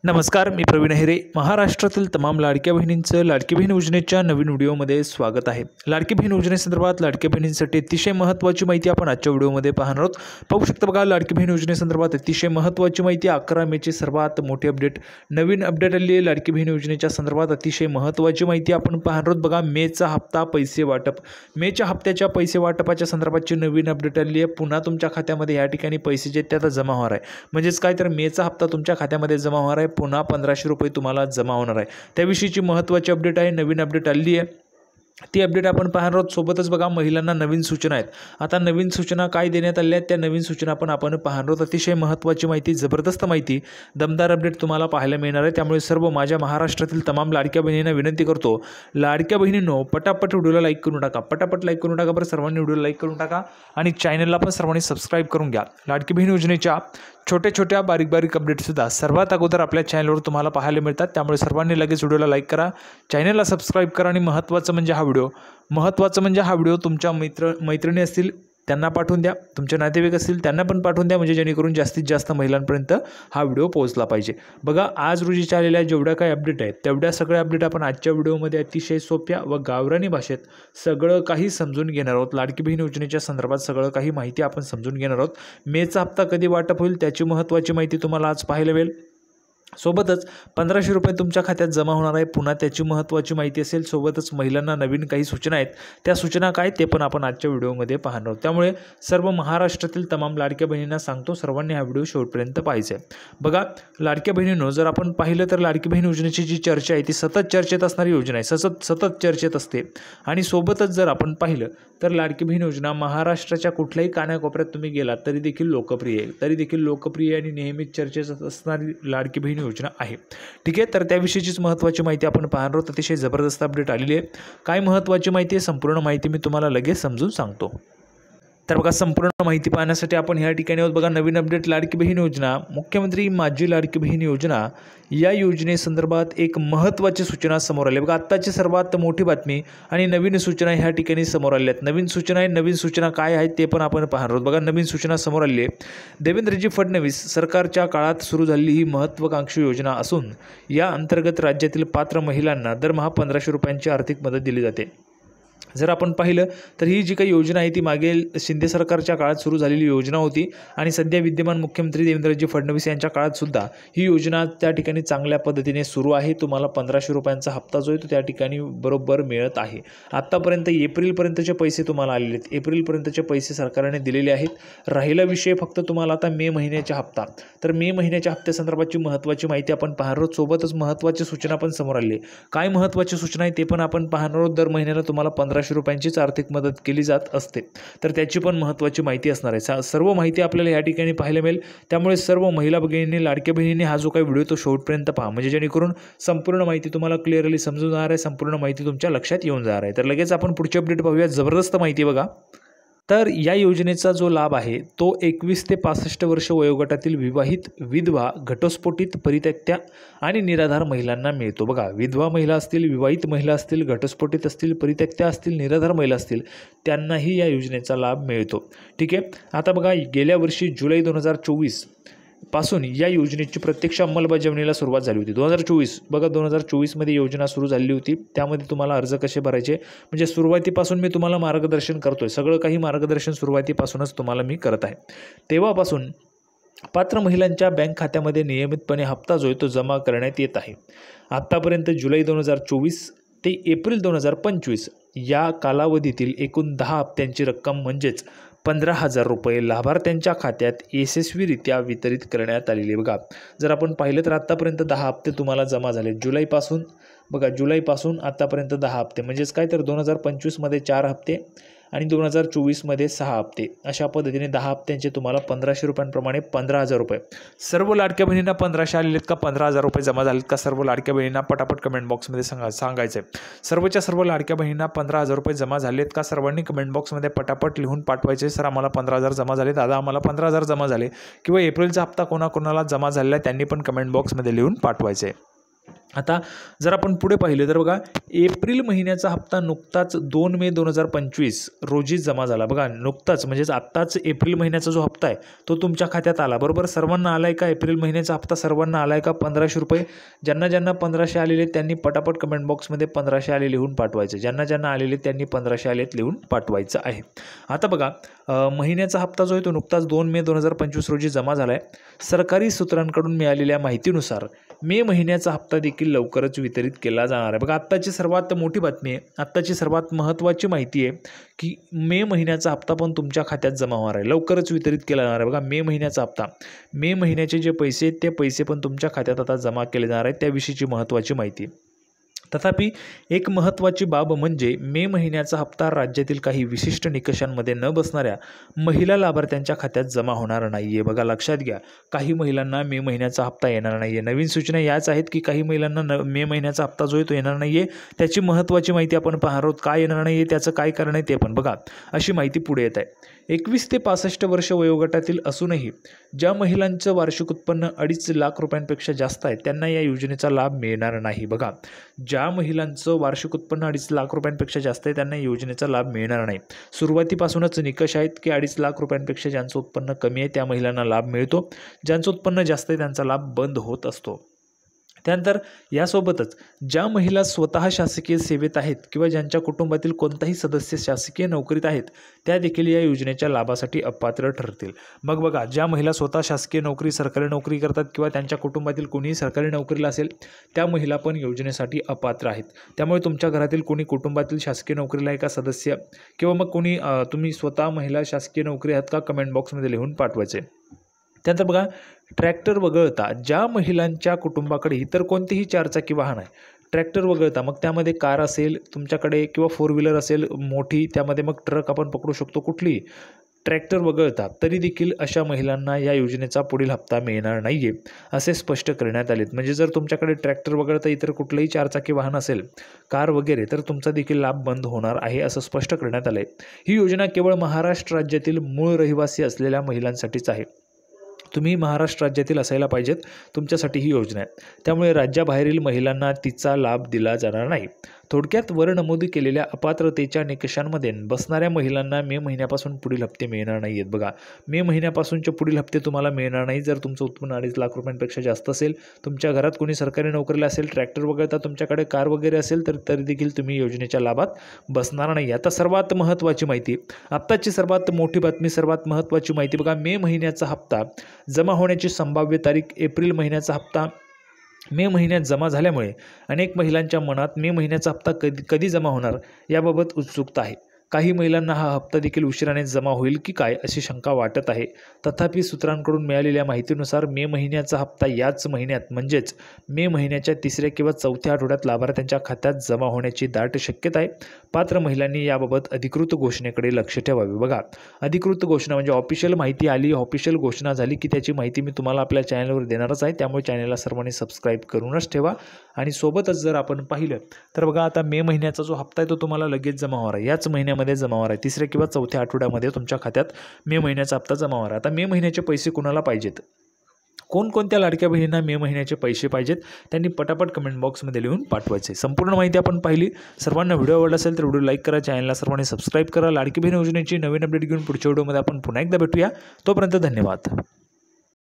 नमस्कार, मी प्रवीण अहिरे. महाराष्ट्रातील तमाम लाडक्या बहिणींचं लाडकी बहीण योजनेच्या नवीन व्हिडिओमध्ये स्वागत आहे. लाडकी बहीण योजनेसंदर्भात लाडक्या बहिणींसाठी अतिशय महत्त्वाची माहिती आपण आजच्या व्हिडिओमध्ये पाहणार आहोत. पाहू शकता बघा, लाडकी बहीण योजनेसंदर्भात अतिशय महत्त्वाची माहिती 11 मेची सर्वात मोठी अपडेट, नवीन अपडेट आली आहे. लाडकी बहीण योजनेच्या संदर्भात अतिशय महत्त्वाची माहिती आपण पाहणार आहोत. बघा, मेचा हप्ता पैसे वाटप, मेच्या हप्त्याच्या पैसे वाटपाच्या संदर्भातची नवीन अपडेट आली आहे. पुन्हा तुमच्या खात्यामध्ये या ठिकाणी पैसे जे ते आता जमा होणार आहे. म्हणजेच काय, तर मेचा हप्ता तुमच्या खात्यामध्ये जमा होणार आहे. पुन्हा 1500 रुपये तुम्हाला जमा होणार आहे. त्याविषयीची महत्त्वाची अपडेट आहे, नवीन अपडेट आली आहे. ती अपडेट आपण पाहणार आहोत. सोबतच बघा, महिलांना नवीन सूचना आहेत. आता नवीन सूचना काय देण्यात आल्या आहेत, त्या नवीन सूचना आपण पाहणार आहोत. अतिशय महत्त्वाची माहिती, जबरदस्त माहिती, दमदार अपडेट तुम्हाला पाहायला मिळणार आहे. त्यामुळे सर्व माझ्या महाराष्ट्रातील तमाम लाडक्या बहिणींना विनंती करतो, लाडक्या बहिणींनो पटापट व्हिडिओला लाईक करून टाका, पटापट लाईक करून टाका. बरं, सर्वांनी व्हिडिओला लाईक करून टाका आणि चॅनलला पण सर्वांनी सबस्क्राईब करून घ्या. लाडकी बहीण योजनेच्या छोट्या छोट्या बारीक बारीक अपडेटसुद्धा सर्वात अगोदर आपल्या चॅनलवर तुम्हाला पाहायला मिळतात. त्यामुळे सर्वांनी लगेच व्हिडिओला लाईक करा, चॅनलला सबस्क्राईब करा आणि महत्त्वाचं म्हणजे हा व्हिडिओ तुमच्या मैत्रिणी असतील त्यांना पाठवून द्या, तुमचे नातेवाईक असतील त्यांना पण पाठवून द्या, म्हणजे जेणेकरून जास्तीत जास्त महिलांपर्यंत हा व्हिडिओ पोहोचला पाहिजे. बघा, आज रोजीच्या आलेल्या जेवढ्या काही अपडेट आहेत तेवढ्या सगळ्या अपडेट आपण आजच्या व्हिडिओमध्ये अतिशय सोप्या व गावरानी भाषेत सगळं काही समजून घेणार आहोत. लाडकी बहीण योजनेच्या संदर्भात सगळं काही माहिती आपण समजून घेणार आहोत. मेचा हप्ता कधी वाटप होईल त्याची महत्त्वाची माहिती तुम्हाला आज पाहायला मिळेल. सोबतच 1500 रुपये तुमच्या खात्यात जमा होणार आहे, पुन्हा त्याची महत्त्वाची माहिती असेल. सोबतच महिलांना नवीन काही सूचना आहेत, त्या सूचना काय ते पण आपण आजच्या व्हिडिओमध्ये पाहणार आहोत. त्यामुळे सर्व महाराष्ट्रातील तमाम लाडक्या बहिणींना सांगतो, सर्वांनी हा व्हिडिओ शेवटपर्यंत पाहायचा आहे. बघा, लाडक्या बहिणींनो, जर आपण पाहिलं तर लाडकी बहीण योजनेची जी चर्चा आहे ती सतत चर्चेत असणारी योजना आहे, सतत चर्चेत असते. आणि सोबतच जर आपण पाहिलं तर लाडकी बहीण योजना महाराष्ट्राच्या कुठल्याही कानाकोपऱ्यात तुम्ही गेलात तरी देखील लोकप्रिय आणि नेहमीच चर्चेत असणारी लाडकी बहीण योजना आहे. ठीक आहे, तर त्याविषयीचीच महत्त्वाची माहिती आपण पाहणार आहोत. अतिशय जबरदस्त अपडेट आलेली आहे. काय महत्त्वाची माहिती आहे, संपूर्ण माहिती मी तुम्हाला लगेच समजून सांगतो. तर बघा, संपूर्ण माहिती पाहण्यासाठी आपण ह्या ठिकाणी आहोत. बघा, नवीन अपडेट, लाडकी बहीण योजना, मुख्यमंत्री माझी लाडकी बहीण योजना या योजनेसंदर्भात एक महत्त्वाची सूचना समोर आली. बघा, आत्ताची सर्वात मोठी बातमी आणि नवीन सूचना ह्या ठिकाणी समोर आल्या आहेत. नवीन सूचना काय आहेत ते पण आपण पाहणार आहोत. बघा, नवीन सूचना समोर आली आहे. देवेंद्रजी फडणवीस सरकारच्या काळात सुरू झालेली ही महत्त्वाकांक्षी योजना असून या अंतर्गत राज्यातील पात्र महिलांना दरमहा 1500 रुपयांची आर्थिक मदत दिली जाते. जर आपण पाहिलं तर ही जी काही योजना आहे ती मागील शिंदे सरकारच्या काळात सुरू झालेली योजना होती आणि सध्या विद्यमान मुख्यमंत्री देवेंद्रजी फडणवीस यांच्या काळात सुद्धा ही योजना त्या ठिकाणी चांगल्या पद्धतीने सुरू आहे. तुम्हाला 1500 रुपयांचा हप्ता जो आहे तो त्या ठिकाणी बरोबर मिळत आहे. आत्तापर्यंत एप्रिलपर्यंतचे पैसे तुम्हाला आलेले आहेत, एप्रिलपर्यंतचे पैसे सरकारने दिलेले आहेत. राहिला विषय फक्त तुम्हाला आता मे महिन्याचा हप्ता. तर मे महिन्याच्या हप्त्यासंदर्भातची महत्त्वाची माहिती आपण पाहणार आहोत. सोबतच महत्त्वाची सूचना पण समोर आली आहे. काय महत्त्वाची सूचना आहे ते पण आपण पाहणार आहोत. दर महिन्याला तुम्हाला 1500 रुपयांचीच आर्थिक मदत केली जात असते, तर त्याची पण महत्त्वाची माहिती असणार आहे. सर्व माहिती आपल्याला या ठिकाणी पाहायला मिळेल. त्यामुळे सर्व महिला भगिनींनी, लाडक्या बहिणींनी हा जो काही व्हिडिओ तो शेवटपर्यंत पहा, म्हणजे जेणेकरून संपूर्ण माहिती तुम्हाला क्लिअरली समजून जाणार आहे, संपूर्ण माहिती तुमच्या लक्षात येऊन जाणार आहे. तर लगेच आपण पुढची अपडेट पाहूया. जबरदस्त माहिती बघा. तर या योजनेचा जो लाभ आहे तो 21 ते 65 वर्ष वयोगटातील विवाहित, विधवा, घटस्फोटित, परित्यक्त्या आणि निराधार महिलांना मिळतो. बघा, विधवा महिला असतील, विवाहित महिला असतील, घटस्फोटित असतील, परित्यक्त्या असतील, निराधार महिला असतील, त्यांनाही या योजनेचा लाभ मिळतो. ठीक आहे. आता बघा, गेल्या वर्षी जुलै 2024 पासून या योजनेची प्रत्यक्ष अंमलबजावणीला सुरुवात झाली होती. 2024 बघा, 2024मध्ये योजना सुरू झाली होती. त्यामध्ये तुम्हाला अर्ज कसे भरायचे, म्हणजे सुरुवातीपासून मी तुम्हाला मार्गदर्शन करतोय, सगळं काही मार्गदर्शन सुरुवातीपासूनच तुम्हाला मी करत आहे. तेव्हापासून पात्र महिलांच्या बँक खात्यामध्ये नियमितपणे हप्ता जो आहे तो जमा करण्यात येत आहे. आत्तापर्यंत जुलै 2024 ते एप्रिल 2025 या कालावधीतील एकूण 10 हप्त्यांची रक्कम म्हणजेच 15,000 रुपये लाभार्थ्यांच्या खात्यात यशस्वीरित्या वितरित करण्यात आलेली. बघा, जर आपण पाहिलं तर आत्तापर्यंत 10 हप्ते तुम्हाला जमा झाले. जुलैपासून आत्तापर्यंत 10 हप्ते, म्हणजेच काय, तर 2025मध्ये 4 हप्ते आणि 2024मध्ये 6 हप्ते, अशा पद्धतीने 10 हप्त्यांचे तुम्हाला 1500 रुपयांप्रमाणे 15,000 रुपये. सर्व लाडक्या बहिणींना 1500 आलेले आहेत का, 15,000 रुपये जमा झालेत का, सर्व लाडक्या बहिणींना पटापट कमेंट बॉक्समध्ये सांगायचं आहे. सर्वच्या सर्व लाडक्या बहिणींना 15,000 रुपये जमा झालेत का, सर्वांनी कमेंट बॉक्समध्ये पटापट लिहून पाठवायचे. सर, आम्हाला 15,000 जमा झाले, दादा आम्हाला 15,000 जमा झाले, किंवा एप्रिलचा हप्ता कोणाकोणाला जमा झालेला आहे त्यांनी पण कमेंट बॉक्समध्ये लिहून पाठवायचे. आता जर आपण पुढे पाहिलं तर बघा, एप्रिल महिन्याचा हप्ता नुकताच 2 मे 2025 रोजी जमा झाला. बघा नुकताच म्हणजेच आत्ताच एप्रिल महिन्याचा जो हप्ता आहे तो तुमच्या खात्यात आला. बरोबर, सर्वांना आला आहे का एप्रिल महिन्याचा हप्ता? सर्वांना आला आहे का? 1500 रुपये. ज्यांना 1500 आलेले त्यांनी पटापट कमेंट बॉक्समध्ये 1500 आले लिहून पाठवायचे. ज्यांना आलेले त्यांनी 1500 आलेत लिहून पाठवायचं आहे. आता बघा, महिन्याचा हप्ता जो आहे तो नुकताच 2 मे 2025 रोजी जमा झाला आहे. सरकारी सूत्रांकडून मिळालेल्या माहितीनुसार मे महिन्याचा हप्ता देखील लवकरच वितरित केला जाणार आहे. बघा, आत्ताची सर्वात मोठी बातमी आहे, आत्ताची सर्वात महत्त्वाची माहिती आहे की मे महिन्याचा हप्ता पण तुमच्या खात्यात जमा होणार आहे, लवकरच वितरित केला जाणार आहे. बघा, मे महिन्याचा हप्ता, मे महिन्याचे जे पैसे आहेत ते पैसे पण तुमच्या खात्यात आता जमा केले जाणार आहेत, त्याविषयीची महत्त्वाची माहिती. तथापि एक महत्त्वाची बाब म्हणजे मे महिन्याचा हप्ता राज्यातील काही विशिष्ट निकषांमध्ये न बसणाऱ्या महिला लाभार्थ्यांच्या खात्यात जमा होणार नाही आहे. बघा, लक्षात घ्या, काही महिलांना मे महिन्याचा हप्ता येणार नाही आहे. नवीन सूचना याच आहेत की काही महिलांना मे महिन्याचा हप्ता जो आहे तो येणार नाही आहे. त्याची महत्त्वाची माहिती आपण पाहणार आहोत. काय येणार नाही आहे, त्याचं काय कारण आहे ते पण बघा, अशी माहिती पुढे येत आहे. 21 ते 65 वर्ष वयोगटातील असूनही ज्या महिलांचं वार्षिक उत्पन्न 2.5 लाख रुपयांपेक्षा जास्त आहे त्यांना या योजनेचा लाभ मिळणार नाही. बघा, ज्या महिलांचं वार्षिक उत्पन्न 2.5 लाख रुपयांपेक्षा जास्त आहे त्यांना योजनेचा लाभ मिळणार नाही. सुरुवातीपासूनच निकष आहेत की 2.5 लाख रुपयांपेक्षा ज्यांचं उत्पन्न कमी आहे त्या महिलांना लाभ मिळतो, ज्यांचं उत्पन्न जास्त आहे त्यांचा लाभ बंद होत असतो. त्यानंतर यासोबतच ज्या महिला स्वतः शासकीय सेवेत आहेत किंवा ज्यांच्या कुटुंबातील कोणताही सदस्य शासकीय नोकरीत आहेत त्या देखील या योजनेच्या लाभासाठी अपात्र ठरतील. मग बघा, ज्या महिला स्वतः शासकीय नोकरी, सरकारी नोकरी करतात किंवा त्यांच्या कुटुंबातील कोणीही सरकारी नोकरीला असेल त्या महिला पण योजनेसाठी अपात्र आहेत. त्यामुळे तुमच्या घरातील कोणी कुटुंबातील शासकीय नोकरीला आहे का सदस्य किंवा मग कोणी तुम्ही स्वतः महिला शासकीय नोकरी आहात का, कमेंट बॉक्समध्ये लिहून पाठवायचे. त्यानंतर बघा, ट्रॅक्टर वगळता ज्या महिलांच्या कुटुंबाकडे इतर कोणतेही चारचाकी वाहन आहे, ट्रॅक्टर वगळता, मग त्यामध्ये कार असेल तुमच्याकडे किंवा 4 व्हीलर असेल मोठी, त्यामध्ये मग ट्रक आपण पकडू शकतो कुठली, ट्रॅक्टर वगळता, तरी देखील अशा महिलांना या योजनेचा पुढील हप्ता मिळणार नाही आहे असे स्पष्ट करण्यात आलेत. म्हणजे जर तुमच्याकडे ट्रॅक्टर वगळता इतर कुठलंही चारचाकी वाहन असेल, कार वगैरे, तर तुमचा देखील लाभ बंद होणार आहे असं स्पष्ट करण्यात आलं आहे. ही योजना केवळ महाराष्ट्र राज्यातील मूळ रहिवासी असलेल्या महिलांसाठीच आहे. तुम्ही महाराष्ट्र राज्यातील असायला पाहिजेत, तुमच्यासाठी ही योजना आहे. त्यामुळे राज्याबाहेरील महिलांना तिचा लाभ दिला जाणार नाही. थोडक्यात वर नमूद केलेल्या अपात्रतेच्या निकषांमध्ये बसणाऱ्या महिलांना मे महिन्यापासून पुढील हप्ते मिळणार नाही आहेत. बघा, मे महिन्यापासूनचे पुढील हप्ते तुम्हाला मिळणार नाही जर तुमचं उत्पन्न 2.5 लाख रुपयांपेक्षा जास्त असेल, तुमच्या घरात कोणी सरकारी नोकरीला असेल, ट्रॅक्टर वगळता तुमच्याकडे कार वगैरे असेल, तर तरी देखील तुम्ही योजनेच्या लाभात बसणार नाही. आता सर्वात महत्त्वाची माहिती, आत्ताची सर्वात मोठी बातमी, सर्वात महत्त्वाची माहिती बघा, मे महिन्याचा हप्ता जमा होण्याची संभाव्य तारीख. एप्रिल महिन्याचा हप्ता मे महिन्यात जमा झाल्यामुळे अनेक महिलांच्या मनात मे महिन्याचा हप्ता कधी जमा होणार याबाबत उत्सुकता आहे. काही महिलांना हा हप्ता देखील उशिराने जमा होईल की काय अशी शंका वाटत आहे. तथापि सूत्रांकडून मिळालेल्या माहितीनुसार मे महिन्याचा हप्ता याच महिन्यात म्हणजेच मे महिन्याच्या 3ऱ्या किंवा 4थ्या आठवड्यात लाभार्थ्यांच्या खात्यात जमा होण्याची दाट शक्यता आहे. पात्र महिलांनी याबाबत अधिकृत घोषणेकडे लक्ष ठेवावे. बघा, अधिकृत घोषणा म्हणजे ऑफिशियल माहिती आली, ऑफिशियल घोषणा झाली की त्याची माहिती मी तुम्हाला आपल्या चॅनलवर देणारच आहे. त्यामुळे चॅनलला सर्वांनी सबस्क्राईब करूनच ठेवा. आणि सोबतच जर आपण पाहिलं तर बघा, आता मे महिन्याचा जो हप्ता आहे तो तुम्हाला लगेच जमा होणार आहे, याच महिन्यामध्ये जमा होणार आहे. 3ऱ्या किंवा 4थ्या आठवड्यामध्ये तुमच्या खात्यात मे महिन्याचा हप्ता जमा होणार आहे. आता मे महिन्याचे पैसे कुणाला पाहिजेत, कोणकोणत्या लाडक्या बहिणींना मे महिन्याचे पैसे पाहिजेत त्यांनी पटापट कमेंट बॉक्समध्ये लिहून पाठवायचे. संपूर्ण माहिती आपण पाहिली. सर्वांना व्हिडिओ आवडला असेल तर व्हिडिओ लाईक करा, चॅनलला सर्वांनी सबस्क्राईब करा. लाडकी बहीण योजनेची नवीन अपडेट घेऊन पुढच्या व्हिडिओमध्ये आपण पुन्हा एकदा भेटूया. तोपर्यंत धन्यवाद.